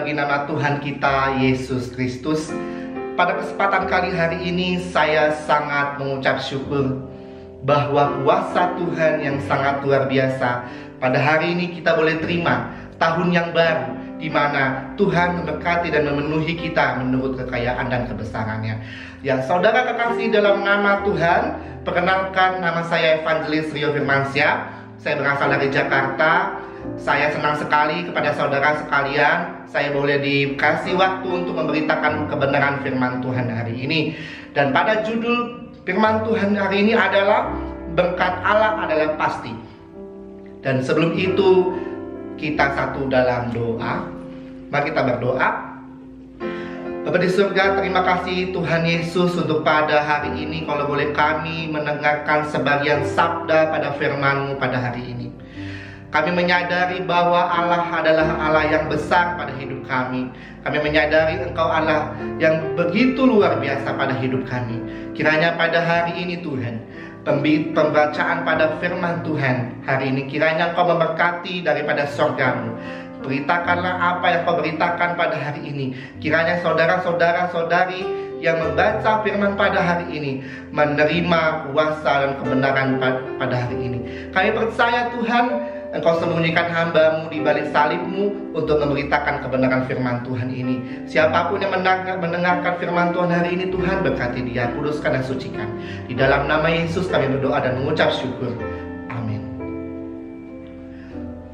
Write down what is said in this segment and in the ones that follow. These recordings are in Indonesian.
bagi nama Tuhan kita Yesus Kristus. Pada kesempatan kali hari ini saya sangat mengucap syukur bahwa kuasa Tuhan yang sangat luar biasa. Pada hari ini kita boleh terima tahun yang baru, di mana Tuhan memberkati dan memenuhi kita menurut kekayaan dan kebesarannya. Yang saudara kekasih dalam nama Tuhan, perkenalkan, nama saya Evangelis Rio Firmansyah. Saya berasal dari Jakarta. Saya senang sekali kepada saudara sekalian, saya boleh dikasih waktu untuk memberitakan kebenaran firman Tuhan hari ini. Dan pada judul firman Tuhan hari ini adalah berkat Allah adalah pasti. Dan sebelum itu kita satu dalam doa. Mari kita berdoa. Bapa di surga, terima kasih Tuhan Yesus untuk pada hari ini kalau boleh kami mendengarkan sebagian sabda pada firman-Mu pada hari ini. Kami menyadari bahwa Allah adalah Allah yang besar pada hidup kami. Kami menyadari Engkau Allah yang begitu luar biasa pada hidup kami. Kiranya pada hari ini Tuhan, pembacaan pada firman Tuhan hari ini, kiranya Engkau memberkati daripada surga-Mu. Beritakanlah apa yang Kau beritakan pada hari ini. Kiranya saudara-saudari yang membaca firman pada hari ini menerima kuasa dan kebenaran pada hari ini. Kami percaya Tuhan, Engkau sembunyikan hamba-Mu di balik salib-Mu untuk memberitakan kebenaran firman Tuhan ini. Siapapun yang mendengarkan firman Tuhan hari ini, Tuhan berkati dia, kuduskan dan sucikan. Di dalam nama Yesus kami berdoa dan mengucap syukur. Amin.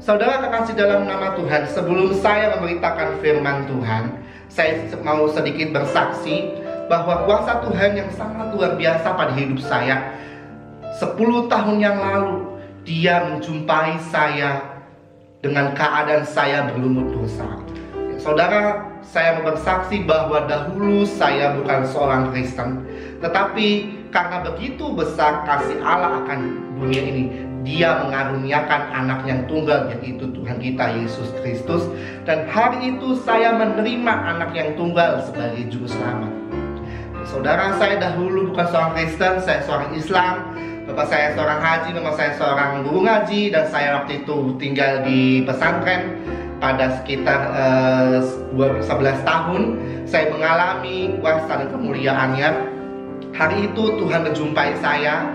Saudara kekasih dalam nama Tuhan, sebelum saya memberitakan firman Tuhan, saya mau sedikit bersaksi bahwa kuasa Tuhan yang sangat luar biasa pada hidup saya. 10 tahun yang lalu Dia menjumpai saya dengan keadaan saya berlumut dosa. Saudara, saya mau bersaksi bahwa dahulu saya bukan seorang Kristen, tetapi karena begitu besar kasih Allah akan dunia ini, Dia mengaruniakan anak yang tunggal, yaitu Tuhan kita Yesus Kristus. Dan hari itu saya menerima anak yang tunggal sebagai juru selamat. Saudara, saya dahulu bukan seorang Kristen, saya seorang Islam. Bapak saya seorang haji, mama saya seorang guru ngaji, dan saya waktu itu tinggal di pesantren. Pada sekitar 11 tahun saya mengalami kuasa dan kemuliaannya. Hari itu Tuhan menjumpai saya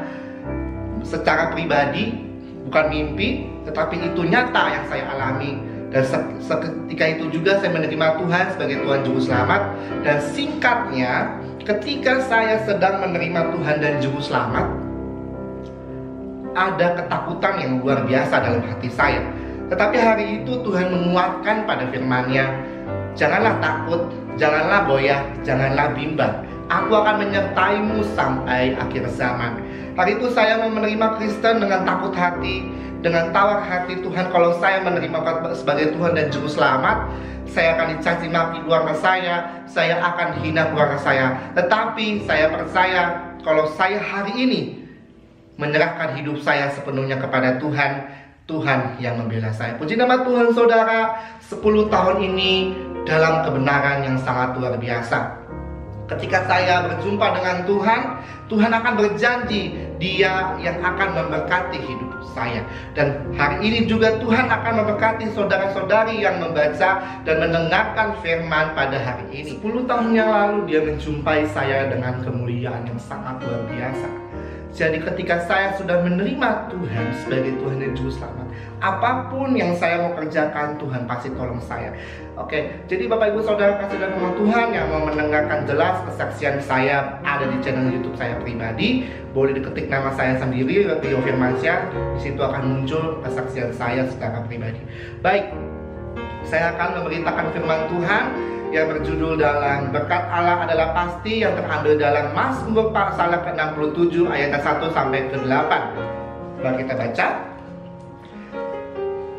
secara pribadi, bukan mimpi, tetapi itu nyata yang saya alami. Dan seketika itu juga saya menerima Tuhan sebagai Tuhan Juru Selamat. Dan singkatnya, ketika saya sedang menerima Tuhan dan Juru Selamat, ada ketakutan yang luar biasa dalam hati saya. Tetapi hari itu Tuhan menguatkan pada firman-Nya, janganlah takut, janganlah goyah, janganlah bimbang. Aku akan menyertaimu sampai akhir zaman. Hari itu saya menerima Kristen dengan takut hati, dengan tawar hati. Tuhan, kalau saya menerima sebagai Tuhan dan Juru Selamat, saya akan dicaci maki keluarga saya akan hina keluarga saya. Tetapi saya percaya kalau saya hari ini menyerahkan hidup saya sepenuhnya kepada Tuhan, Tuhan yang membela saya. Puji nama Tuhan saudara, 10 tahun ini dalam kebenaran yang sangat luar biasa. Ketika saya berjumpa dengan Tuhan, Tuhan akan berjanji Dia yang akan memberkati hidup saya. Dan hari ini juga Tuhan akan memberkati saudara-saudari yang membaca dan mendengarkan firman pada hari ini. 10 tahun yang lalu Dia menjumpai saya dengan kemuliaan yang sangat luar biasa. Jadi ketika saya sudah menerima Tuhan sebagai Tuhan dan Juru Selamat, apapun yang saya mau kerjakan, Tuhan pasti tolong saya. Oke, jadi Bapak Ibu Saudara kasih dalam nama Tuhan yang mau mendengarkan jelas kesaksian saya ada di channel YouTube saya pribadi, boleh diketik nama saya sendiri, Rio Firmansyah. Di situ akan muncul kesaksian saya secara pribadi. Baik, saya akan memberitakan firman Tuhan yang berjudul dalam berkat Allah adalah pasti, yang terambil dalam Mazmur pasal ke-67 ayat 1 sampai ke-8. Mari kita baca.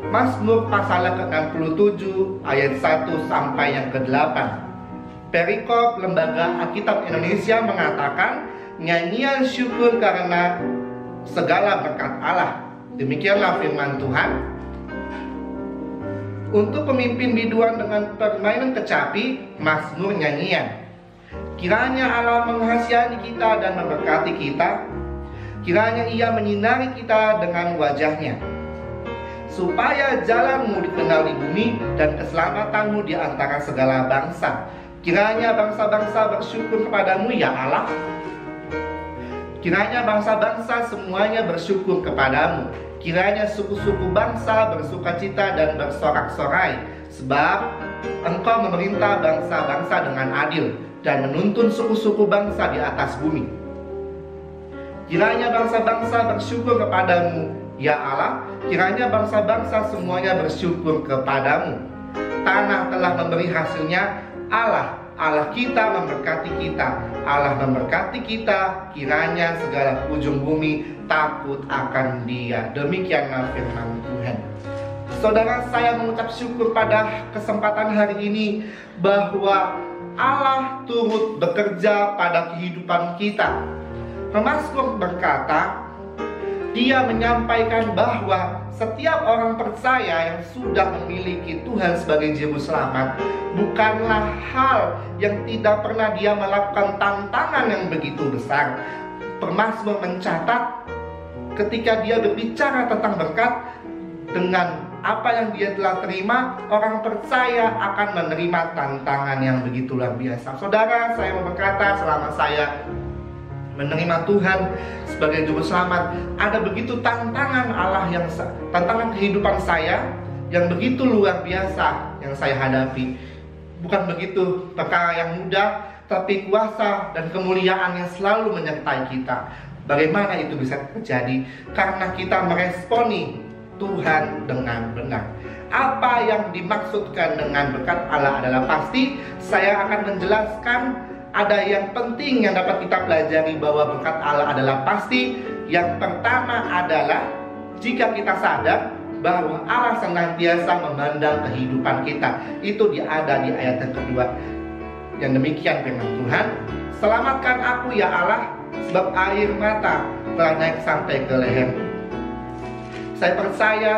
Mazmur pasal ke-67 ayat 1 sampai yang ke-8. Perikop Lembaga Alkitab Indonesia mengatakan, nyanyian syukur karena segala berkat Allah. Demikianlah firman Tuhan. Untuk pemimpin biduan dengan permainan kecapi, mazmur nyanyian. Kiranya Allah menghasiati kita dan memberkati kita. Kiranya Ia menyinari kita dengan wajah-Nya. supaya jalanmu dikenal di bumi dan keselamatanmu di antara segala bangsa. Kiranya bangsa-bangsa bersyukur kepadamu ya Allah. Kiranya bangsa-bangsa semuanya bersyukur kepadamu. Kiranya suku-suku bangsa bersukacita dan bersorak-sorai, sebab Engkau memerintah bangsa-bangsa dengan adil dan menuntun suku-suku bangsa di atas bumi. Kiranya bangsa-bangsa bersyukur kepadamu ya Allah. Kiranya bangsa-bangsa semuanya bersyukur kepadamu. Tanah telah memberi hasilnya. Allah kita memberkati kita. Allah memberkati kita. Kiranya segala ujung bumi takut akan Dia. Demikianlah firman Tuhan. Saudara, saya mengucap syukur pada kesempatan hari ini bahwa Allah turut bekerja pada kehidupan kita. Pemasmur berkata, dia menyampaikan bahwa setiap orang percaya yang sudah memiliki Tuhan sebagai Juru Selamat bukanlah hal yang tidak pernah dia melakukan tantangan yang begitu besar. Pemasmur mencatat ketika dia berbicara tentang berkat, dengan apa yang dia telah terima, orang percaya akan menerima tantangan yang begitu luar biasa. Saudara, saya mau berkata, selama saya menerima Tuhan sebagai Juru Selamat, ada begitu tantangan Allah tantangan kehidupan saya yang begitu luar biasa yang saya hadapi. Bukan begitu perkara yang mudah, tapi kuasa dan kemuliaan yang selalu menyertai kita. Bagaimana itu bisa terjadi? Karena kita meresponi Tuhan dengan benar. Apa yang dimaksudkan dengan berkat Allah adalah pasti. Saya akan menjelaskan. Ada yang penting yang dapat kita pelajari bahwa berkat Allah adalah pasti. Yang pertama adalah jika kita sadar bahwa Allah senantiasa memandang kehidupan kita. Itu ada di ayat yang kedua. Yang demikian firman Tuhan, selamatkan aku ya Allah, sebab air mata telah naik sampai ke leherku. Saya percaya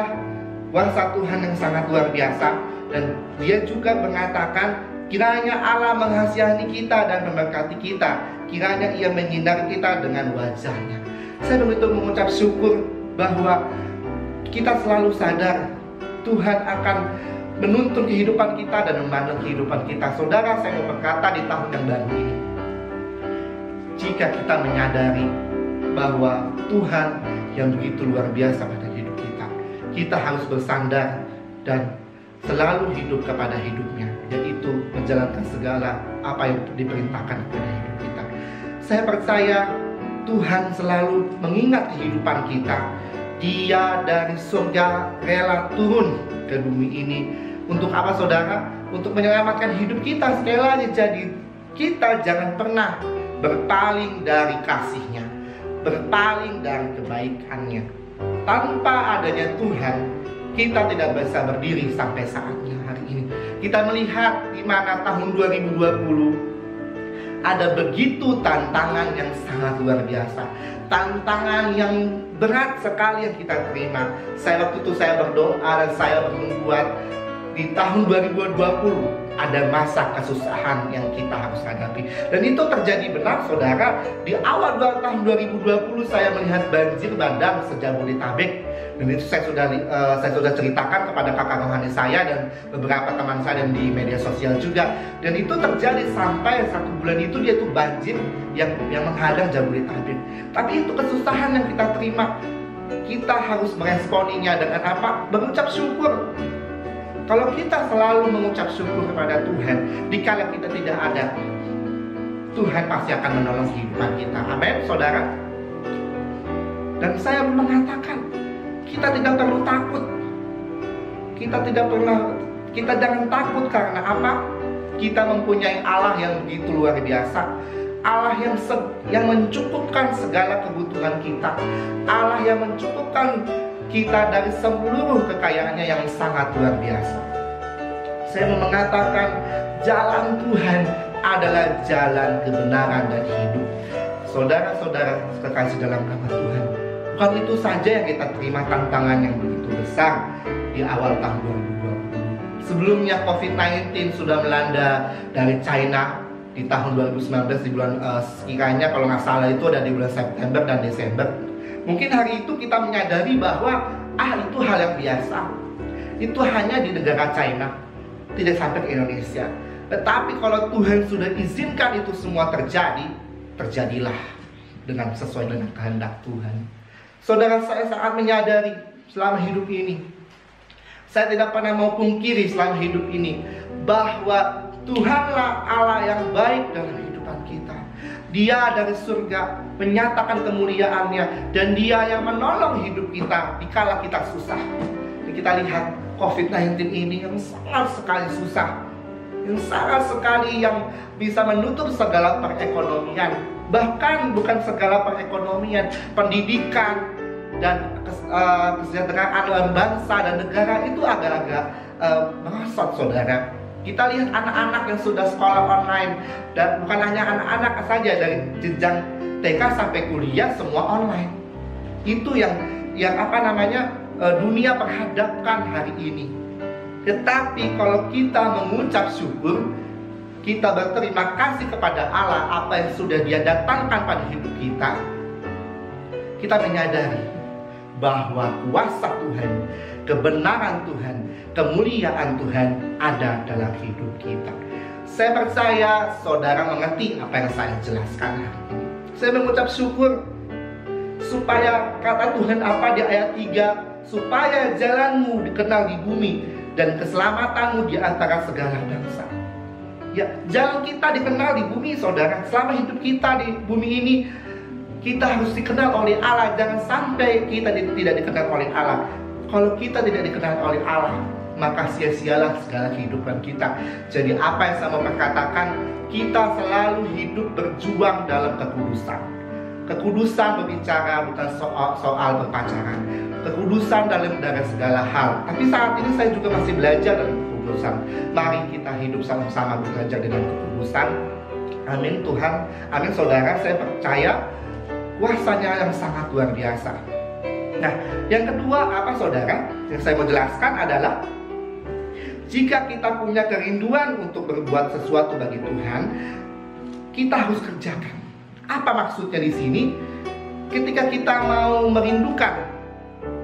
kuasa Tuhan yang sangat luar biasa. Dan Dia juga mengatakan, kiranya Allah menghasiati kita dan memberkati kita. Kiranya Ia menyinari kita dengan wajah-Nya. Saya begitu mengucap syukur bahwa kita selalu sadar Tuhan akan menuntun kehidupan kita dan memandang kehidupan kita. Saudara, saya mau berkata di tahun yang baru ini, jika kita menyadari bahwa Tuhan yang begitu luar biasa pada hidup kita, kita harus bersandar dan selalu hidup kepada hidupnya, yaitu menjalankan segala apa yang diperintahkan kepada hidup kita. Saya percaya Tuhan selalu mengingat kehidupan kita. Dia dari surga rela turun ke bumi ini. Untuk apa, saudara? Untuk menyelamatkan hidup kita sekali lagi. Jadi kita jangan pernah berpaling dari kasih-Nya, berpaling dari kebaikan-Nya. Tanpa adanya Tuhan, kita tidak bisa berdiri sampai saatnya hari ini. Kita melihat di mana tahun 2020 ada begitu tantangan yang sangat luar biasa. Tantangan yang berat sekali yang kita terima. Waktu itu saya berdoa dan saya membuat di tahun 2020 ada masa kesusahan yang kita harus hadapi. Dan itu terjadi benar, saudara. Di awal tahun 2020 saya melihat banjir bandang se-Jabodetabek. Dan itu saya sudah ceritakan kepada kakak rohani saya dan beberapa teman saya dan di media sosial juga. Dan itu terjadi sampai 1 bulan itu dia tuh banjir yang menghadang Jabodetabek. Tapi itu kesusahan yang kita terima. Kita harus meresponinya dengan apa? Berucap syukur. Kalau kita selalu mengucap syukur kepada Tuhan, dikala kita tidak ada, Tuhan pasti akan menolong kehidupan kita. Amin, saudara. Dan saya mengatakan, kita tidak perlu takut. Kita jangan takut karena apa? Kita mempunyai Allah yang begitu luar biasa. Allah yang mencukupkan segala kebutuhan kita. Allah yang mencukupkan kita dari seluruh kekayaannya yang sangat luar biasa. Saya mau mengatakan, jalan Tuhan adalah jalan kebenaran dan hidup. Saudara-saudara kekasih dalam nama Tuhan, bukan itu saja yang kita terima tantangan yang begitu besar di awal tahun 2020. Sebelumnya COVID-19 sudah melanda dari China di tahun 2019 di bulan sekiranya kalau nggak salah itu ada di bulan September dan Desember. Mungkin hari itu kita menyadari bahwa itu hal yang biasa. itu hanya di negara China, tidak sampai ke Indonesia. Tetapi kalau Tuhan sudah izinkan itu semua terjadi, terjadilah dengan sesuai dengan kehendak Tuhan. Saudara, saya sangat menyadari selama hidup ini, saya tidak pernah mau pungkiri selama hidup ini, bahwa Tuhanlah Allah yang baik dalam kehidupan kita. Dia dari surga menyatakan kemuliaannya, dan Dia yang menolong hidup kita dikala kita susah. Dan kita lihat COVID-19 ini yang sangat sekali susah, yang sangat sekali yang bisa menutup segala perekonomian. Bahkan bukan segala perekonomian, pendidikan dan kesejahteraan bangsa dan negara itu agak-agak merosot, saudara. Kita lihat anak-anak yang sudah sekolah online, dan bukan hanya anak-anak saja, dari jenjang TK sampai kuliah semua online. Itu yang dunia perhadapkan hari ini. Tetapi kalau kita mengucap syukur, kita berterima kasih kepada Allah apa yang sudah Dia datangkan pada hidup kita, kita menyadari bahwa kuasa Tuhan, kebenaran Tuhan, kemuliaan Tuhan ada dalam hidup kita. Saya percaya saudara mengerti apa yang saya jelaskan hari ini. Saya mengucap syukur supaya kata Tuhan apa di ayat 3, supaya jalanmu dikenal di bumi dan keselamatanmu di antara segala bangsa. Ya, jalan kita dikenal di bumi, saudara. Selama hidup kita di bumi ini, kita harus dikenal oleh Allah. Jangan sampai kita tidak dikenal oleh Allah. Kalau kita tidak dikenal oleh Allah, maka sia-sialah segala kehidupan kita. Jadi apa yang saya mau katakan, kita selalu hidup berjuang dalam kekudusan. Kekudusan berbicara bukan soal berpacaran, kekudusan dalam segala hal. Tapi saat ini saya juga masih belajar dalam kekudusan. Mari kita hidup sama-sama belajar dengan kekudusan. Amin Tuhan, amin saudara. Saya percaya kuasanya yang sangat luar biasa. Nah, yang kedua apa saudara? Yang saya mau jelaskan adalah, jika kita punya kerinduan untuk berbuat sesuatu bagi Tuhan, kita harus kerjakan. Apa maksudnya di sini? Ketika kita mau merindukan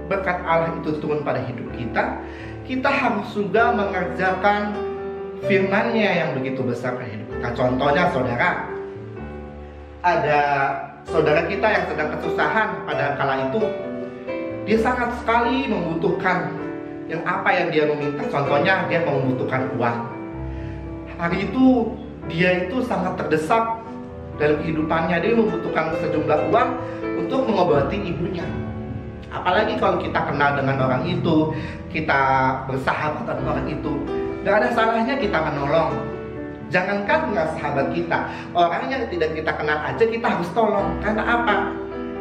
berkat Allah itu turun pada hidup kita, kita harus juga mengerjakan firman-Nya yang begitu besar pada hidup kita. Contohnya saudara, ada saudara kita yang sedang kesusahan pada kala itu, dia sangat sekali membutuhkan yang apa yang dia meminta. Contohnya dia membutuhkan uang. Hari itu dia itu sangat terdesak dalam kehidupannya. Dia membutuhkan sejumlah uang untuk mengobati ibunya. Apalagi kalau kita kenal dengan orang itu, kita bersahabat dengan orang itu, gak ada salahnya kita menolong. Jangankan dengan sahabat kita, orang yang tidak kita kenal aja kita harus tolong. Karena apa?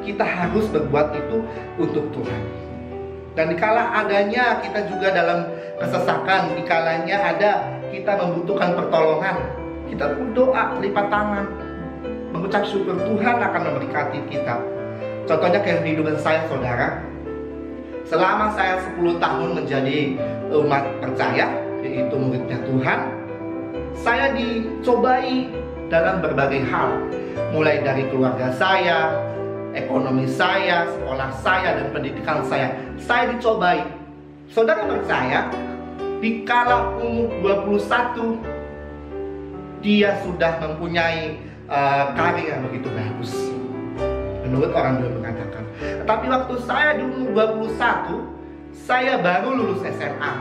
Kita harus berbuat itu untuk Tuhan. Dan dikala adanya kita juga dalam kesesakan, dikalanya ada kita membutuhkan pertolongan, kita berdoa, lipat tangan, mengucap syukur, Tuhan akan memberkati kita. Contohnya kayak kehidupan saya saudara, selama saya 10 tahun menjadi umat percaya, yaitu muridnya Tuhan, saya dicobai dalam berbagai hal. Mulai dari keluarga saya, ekonomi saya, sekolah saya, dan pendidikan saya dicobai. Saudara percaya, dikala umur 21, dia sudah mempunyai karir yang begitu bagus, menurut orang dulu mengatakan. Tapi waktu saya di umur 21, saya baru lulus SMA.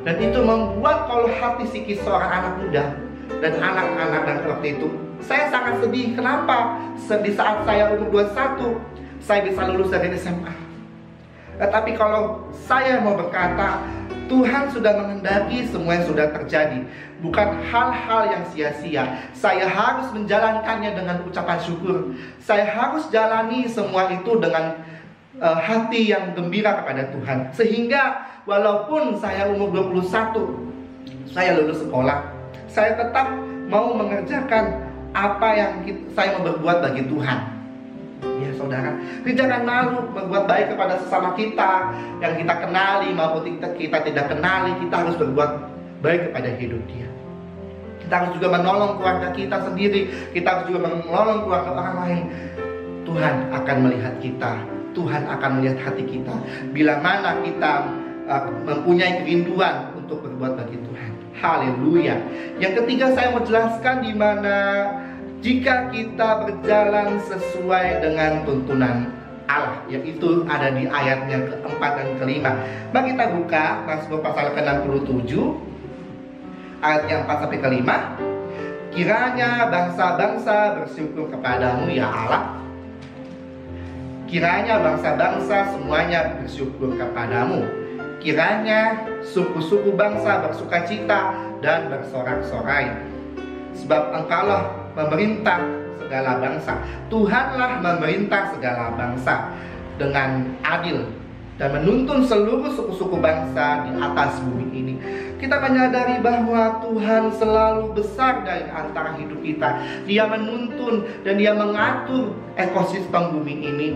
Dan itu membuat kalau hati psikis seorang anak muda dan anak-anak dan waktu itu, saya sangat sedih. Kenapa? Di saat saya umur 21, saya bisa lulus dari SMA. Tetapi kalau saya mau berkata, Tuhan sudah menghendaki semua yang sudah terjadi, bukan hal-hal yang sia-sia. Saya harus menjalankannya dengan ucapan syukur. Saya harus jalani semua itu dengan hati yang gembira kepada Tuhan. Sehingga walaupun saya umur 21, saya lulus sekolah, saya tetap mau mengerjakan apa yang saya mau berbuat bagi Tuhan. Ya saudara, jangan malu berbuat baik kepada sesama kita yang kita kenali maupun kita tidak kenali. Kita harus berbuat baik kepada hidup dia. Kita harus juga menolong keluarga kita sendiri. Kita harus juga menolong keluarga orang lain. Tuhan akan melihat kita, Tuhan akan melihat hati kita. Bila mana kita mempunyai kerinduan untuk berbuat bagi Tuhan. Haleluya. Yang ketiga, saya mau jelaskan di mana jika kita berjalan sesuai dengan tuntunan Allah, yaitu ada di ayat yang keempat dan kelima. Mari kita buka Mazmur pasal ke-67 ayat yang 4 sampai kelima. Kiranya bangsa-bangsa bersyukur kepadamu ya Allah. Kiranya bangsa-bangsa semuanya bersyukur kepadamu. Kiranya suku-suku bangsa bersukacita dan bersorak-sorai. Sebab Engkaulah memerintah segala bangsa. Tuhanlah memerintah segala bangsa dengan adil dan menuntun seluruh suku-suku bangsa di atas bumi ini. Kita menyadari bahwa Tuhan selalu besar dari antara hidup kita. Dia menuntun dan Dia mengatur ekosistem bumi ini,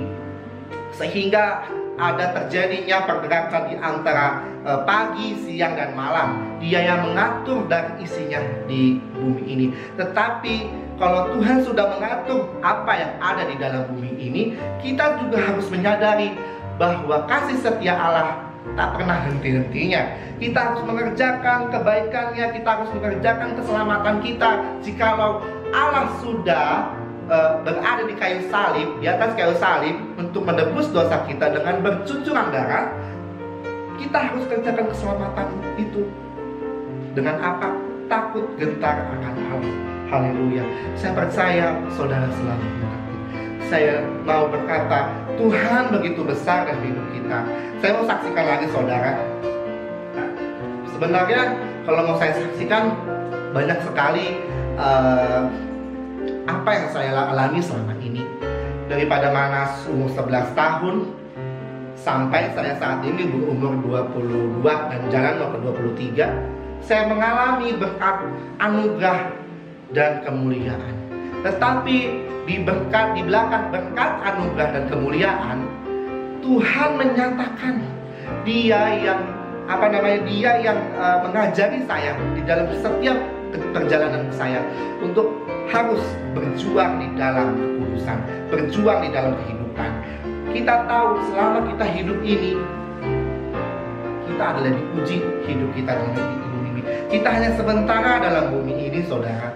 sehingga ada terjadinya pergerakan di antara pagi, siang, dan malam. Dia yang mengatur dan isinya di bumi ini. Tetapi kalau Tuhan sudah mengatur apa yang ada di dalam bumi ini, kita juga harus menyadari bahwa kasih setia Allah tak pernah henti-hentinya. Kita harus mengerjakan kebaikannya, kita harus mengerjakan keselamatan kita. Jikalau Allah sudah berada di kayu salib, di atas kayu salib untuk menebus dosa kita dengan bercucuran darah, kita harus kerjakan keselamatan itu dengan apa? Takut gentar akan Allah. Haleluya. Saya percaya saudara selalu mengerti. Saya mau berkata, Tuhan begitu besar dalam hidup kita. Saya mau saksikan lagi saudara. Sebenarnya kalau mau saya saksikan, banyak sekali apa yang saya alami selama ini. Daripada mana umur 11 tahun sampai saya saat ini berumur 22 dan jalan mau ke 23, saya mengalami berkat anugerah dan kemuliaan. Tetapi di belakang berkat anugerah dan kemuliaan, Tuhan menyatakan Dia yang mengajari saya di dalam setiap perjalanan saya untuk harus berjuang di dalam kekudusan, berjuang di dalam kehidupan. Kita tahu selama kita hidup ini, kita adalah diuji hidup kita dalam bumi ini. Kita hanya sementara dalam bumi ini, saudara.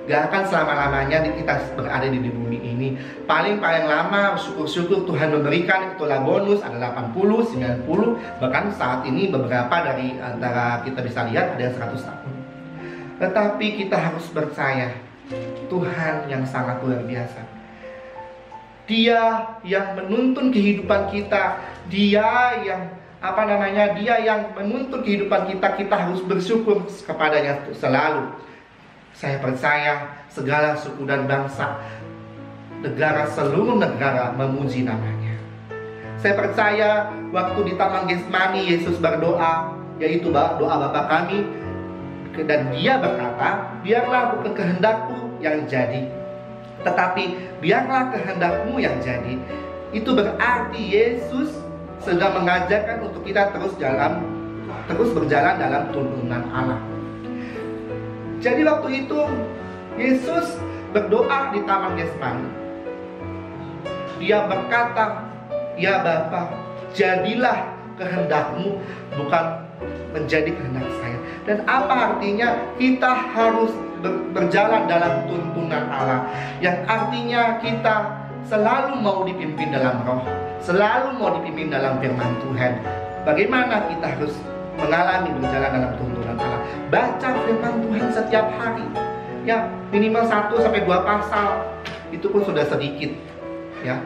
Gak akan selama-lamanya kita berada di bumi ini. Paling lama, syukur-syukur Tuhan memberikan, itulah bonus, ada 80, 90. Bahkan saat ini beberapa dari antara kita bisa lihat ada 100 tahun. Tetapi kita harus percaya Tuhan yang sangat luar biasa. Dia yang menuntun kehidupan kita. Dia yang menuntun kehidupan kita. Kita harus bersyukur kepadanya selalu. Saya percaya segala suku dan bangsa, seluruh negara memuji namanya. Saya percaya waktu di Taman Getsemani Yesus berdoa, yaitu doa Bapa kami, dan Dia berkata, biarlah bukan kehendakku yang jadi, tetapi biarlah kehendakmu yang jadi. Itu berarti Yesus sedang mengajarkan untuk kita terus berjalan dalam tuntunan Allah. Jadi waktu itu Yesus berdoa di Taman Getsemani. Dia berkata, ya Bapa, jadilah kehendakmu, bukan menjadi kehendak saya. Dan apa artinya? Kita harus berjalan dalam tuntunan Allah, yang artinya kita selalu mau dipimpin dalam roh, selalu mau dipimpin dalam firman Tuhan. Bagaimana kita harus mengalami berjalan dalam tuntunan Allah? Baca firman Tuhan setiap hari, ya minimal 1-2 pasal, itu pun sudah sedikit, ya.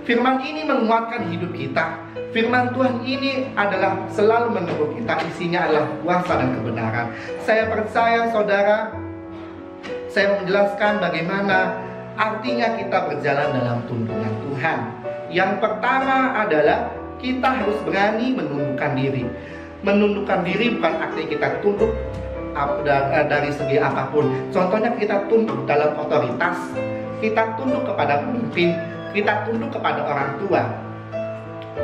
Firman ini menguatkan hidup kita. Firman Tuhan ini adalah selalu meneguh kita. Isinya adalah kuasa dan kebenaran. Saya percaya saudara, saya menjelaskan bagaimana artinya kita berjalan dalam tuntunan Tuhan. Yang pertama adalah kita harus berani menundukkan diri. Menundukkan diri bukan artinya kita tunduk dari segi apapun. Contohnya kita tunduk dalam otoritas, kita tunduk kepada pemimpin, kita tunduk kepada orang tua.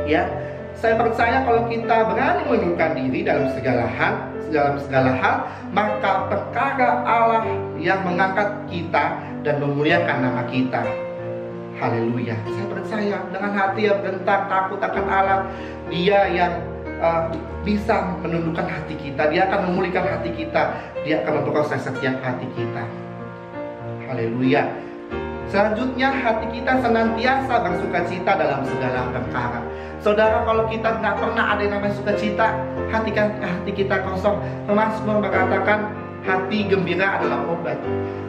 Ya, saya percaya kalau kita berani menundukkan diri dalam segala hal, maka perkara Allah yang mengangkat kita dan memuliakan nama kita. Haleluya. Saya percaya dengan hati yang gentar takut akan Allah, Dia yang bisa menundukkan hati kita, Dia akan memulihkan hati kita, Dia akan memproses setiap hati kita. Haleluya. Selanjutnya, hati kita senantiasa bersukacita dalam segala perkara. Saudara, kalau kita nggak pernah ada yang namanya sukacita, hati kita kosong. Mazmur mengatakan hati gembira adalah obat.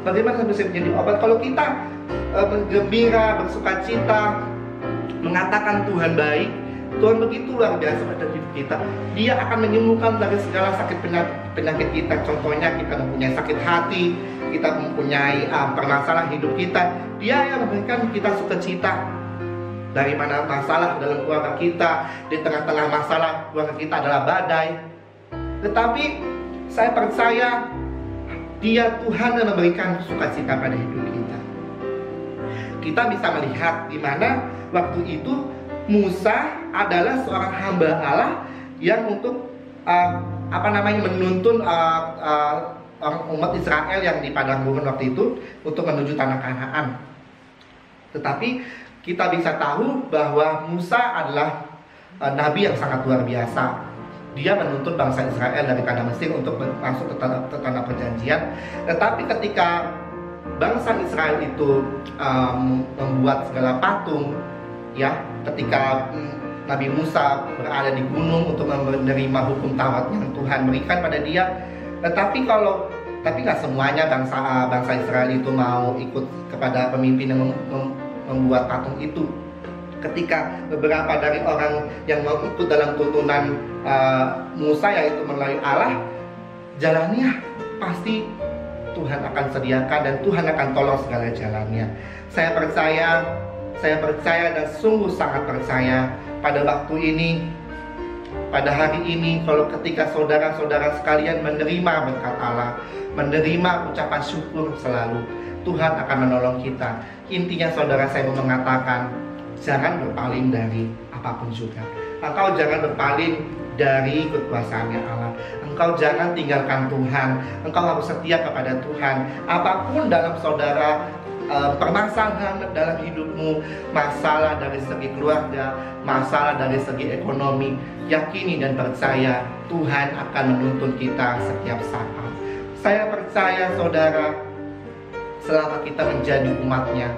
Bagaimana bisa menjadi obat? Kalau kita bergembira, bersukacita, mengatakan Tuhan baik, Tuhan begitu luar biasa pada hidup kita. Dia akan menyembuhkan dari segala sakit penyakit kita. Contohnya kita mempunyai sakit hati, kita mempunyai permasalahan hidup kita, Dia yang memberikan kita sukacita. Dari mana masalah dalam keluarga kita, di tengah-tengah masalah keluarga kita adalah badai, tetapi saya percaya Dia Tuhan yang memberikan sukacita pada hidup kita. Kita bisa melihat di mana waktu itu Musa adalah seorang hamba Allah yang untuk menuntun umat Israel yang di padang gurun waktu itu untuk menuju tanah Kanaan. Tetapi kita bisa tahu bahwa Musa adalah nabi yang sangat luar biasa. Dia menuntun bangsa Israel dari tanah Mesir untuk masuk ke tanah perjanjian. Tetapi ketika bangsa Israel itu membuat segala patung, ya, ketika Nabi Musa berada di gunung untuk menerima hukum Taurat yang Tuhan berikan pada dia, tapi nggak semuanya bangsa Israel itu mau ikut kepada pemimpin yang membuat patung itu. Ketika beberapa dari orang yang mau ikut dalam tuntunan Musa, yaitu melalui Allah, jalannya pasti Tuhan akan sediakan dan Tuhan akan tolong segala jalannya. Saya percaya dan sungguh sangat percaya pada waktu ini, pada hari ini, kalau ketika saudara-saudara sekalian menerima berkat Allah, menerima ucapan syukur selalu, Tuhan akan menolong kita. Intinya saudara, saya mau mengatakan, jangan berpaling dari apapun juga. Engkau jangan berpaling dari kekuasaannya Allah. Engkau jangan tinggalkan Tuhan. Engkau harus setia kepada Tuhan. Apapun dalam saudara, permasalahan dalam hidupmu, masalah dari segi keluarga, masalah dari segi ekonomi, yakini dan percaya Tuhan akan menuntun kita setiap saat. Saya percaya saudara, selama kita menjadi umatnya,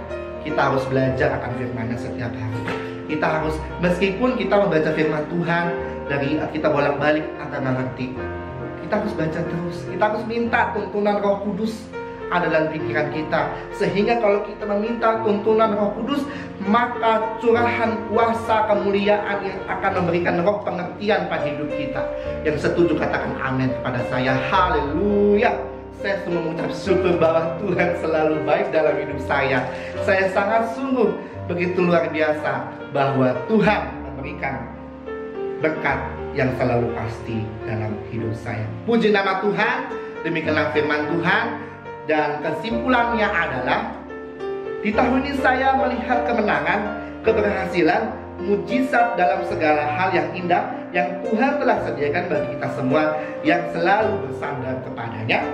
kita harus belajar akan firman-Nya setiap hari. Kita harus, meskipun kita membaca firman Tuhan, dari kita bolak-balik akan mengerti, kita harus baca terus. Kita harus minta tuntunan Roh Kudus ada dalam pikiran kita, sehingga kalau kita meminta tuntunan Roh Kudus, maka curahan kuasa kemuliaan yang akan memberikan roh pengertian pada hidup kita. Yang setuju katakan amin kepada saya. Haleluya. Saya sungguh mengucap syukur bahwa Tuhan selalu baik dalam hidup saya. Saya sangat sungguh begitu luar biasa bahwa Tuhan memberikan berkat yang selalu pasti dalam hidup saya. Puji nama Tuhan. Demikianlah firman Tuhan. Dan kesimpulannya adalah, di tahun ini saya melihat kemenangan, keberhasilan, mujizat dalam segala hal yang indah yang Tuhan telah sediakan bagi kita semua yang selalu bersandar kepadanya.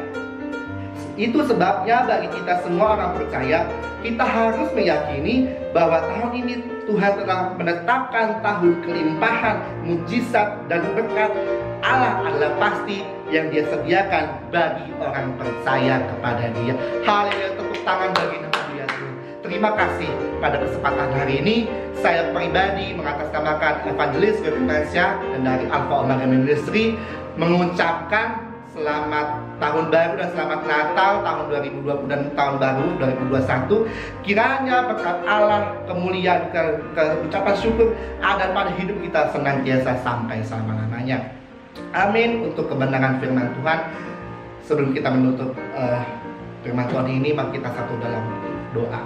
Itu sebabnya bagi kita semua orang percaya, kita harus meyakini bahwa tahun ini Tuhan telah menetapkan tahun kelimpahan, mujizat, dan berkat Allah adalah pasti yang Dia sediakan bagi orang percaya kepada Dia. Haleluya, tepuk tangan bagi nama Dia. Terima kasih pada kesempatan hari ini. Saya pribadi mengatasnamakan Evangelis Gavitansya dan dari Alpha Omega Ministry mengucapkan selamat tahun baru dan selamat Natal tahun 2020 dan tahun baru 2021. Kiranya berkat Allah, kemuliaan, ucapan syukur ada pada hidup kita senantiasa sampai selama-lamanya. Amin. Untuk kebenaran firman Tuhan, sebelum kita menutup firman Tuhan ini, mari kita satu dalam doa.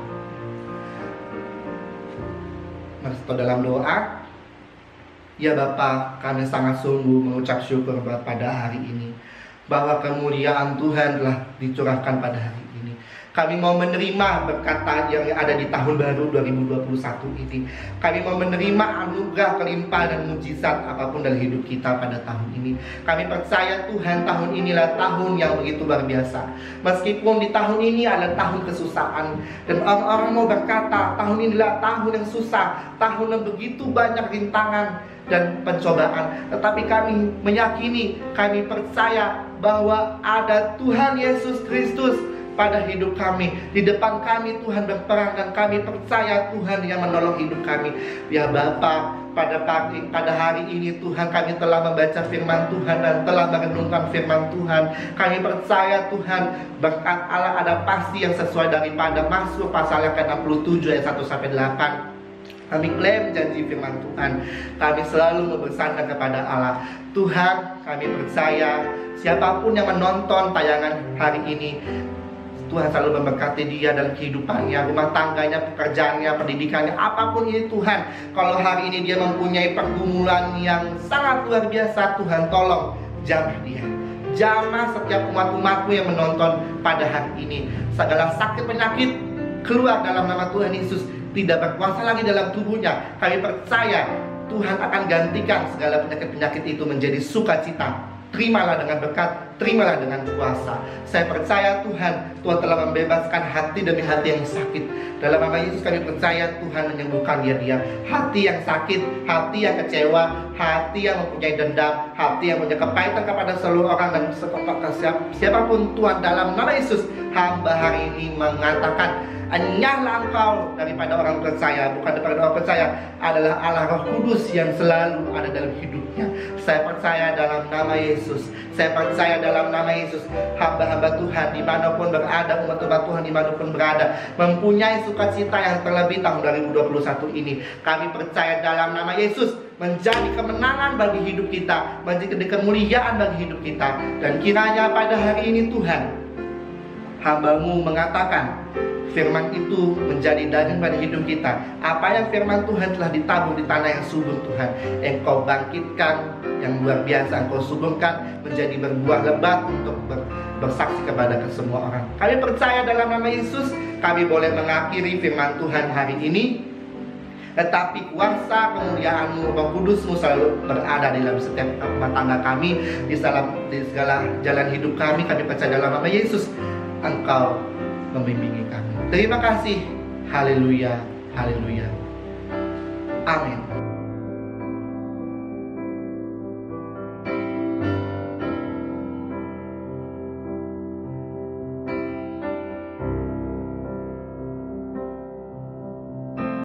Satu dalam doa. Ya Bapa, kami sangat sungguh mengucap syukur pada hari ini, bahwa kemuliaan Tuhan telah dicurahkan pada hari ini. Kami mau menerima berkat yang ada di tahun baru 2021 ini. Kami mau menerima anugerah, kelimpahan dan mujizat apapun dalam hidup kita pada tahun ini. Kami percaya Tuhan, tahun inilah tahun yang begitu luar biasa. Meskipun di tahun ini adalah tahun kesusahan, dan orang-orang mau berkata tahun inilah tahun yang susah, tahun yang begitu banyak rintangan dan pencobaan. Tetapi kami meyakini, kami percaya bahwa ada Tuhan Yesus Kristus pada hidup kami. Di depan kami Tuhan berperang, dan kami percaya Tuhan yang menolong hidup kami. Ya Bapa, pada hari ini Tuhan, kami telah membaca firman Tuhan dan telah merenungkan firman Tuhan. Kami percaya Tuhan, berkat Allah ada pasti yang sesuai daripada Mazmur pasal yang ke-67 ayat 1-8. Kami klaim janji firman Tuhan. Kami selalu bersandar kepada Allah. Tuhan, kami percaya siapapun yang menonton tayangan hari ini, Tuhan selalu memberkati dia dalam kehidupannya, rumah tangganya, pekerjaannya, pendidikannya, apapun ini Tuhan. Kalau hari ini dia mempunyai pergumulan yang sangat luar biasa, Tuhan tolong jamah dia. Jamah setiap umat-umatmu yang menonton pada hari ini. Segala sakit penyakit keluar dalam nama Tuhan Yesus, tidak berkuasa lagi dalam tubuhnya. Kami percaya Tuhan akan gantikan segala penyakit-penyakit itu menjadi sukacita. Terimalah dengan berkat, terimalah dengan kuasa. Saya percaya Tuhan telah membebaskan hati demi hati yang sakit. Dalam nama Yesus kami percaya Tuhan menyembuhkan dia. Hati yang sakit, hati yang kecewa, hati yang mempunyai dendam, hati yang punya kepahitan kepada seluruh orang dan siapapun Tuhan, dalam nama Yesus hamba hari ini mengatakan, enyahlah engkau daripada orang percaya. Bukan daripada orang percaya, adalah Allah Roh Kudus yang selalu ada dalam hidupnya. Saya percaya dalam nama Yesus. Saya percaya dalam nama Yesus, hamba-hamba Tuhan dimanapun berada, umat-umat Tuhan dimanapun berada, mempunyai sukacita yang terlebih tahun 2021 ini. Kami percaya dalam nama Yesus menjadi kemenangan bagi hidup kita, menjadi kemuliaan bagi hidup kita. Dan kiranya pada hari ini Tuhan, hamba-Mu mengatakan firman itu menjadi daging pada hidup kita. Apa yang firman Tuhan telah ditabur di tanah yang subur Tuhan, Engkau bangkitkan yang luar biasa, Engkau suburkan menjadi berbuah lebat untuk bersaksi kepada semua orang. Kami percaya dalam nama Yesus, kami boleh mengakhiri firman Tuhan hari ini. Tetapi kuasa kemuliaan-Mu, Roh Kudus-Mu selalu berada di dalam setiap rumah tangga kami, di segala jalan hidup kami. Kami percaya dalam nama Yesus, Engkau membimbingi kami. Terima kasih. Haleluya, haleluya. Amin.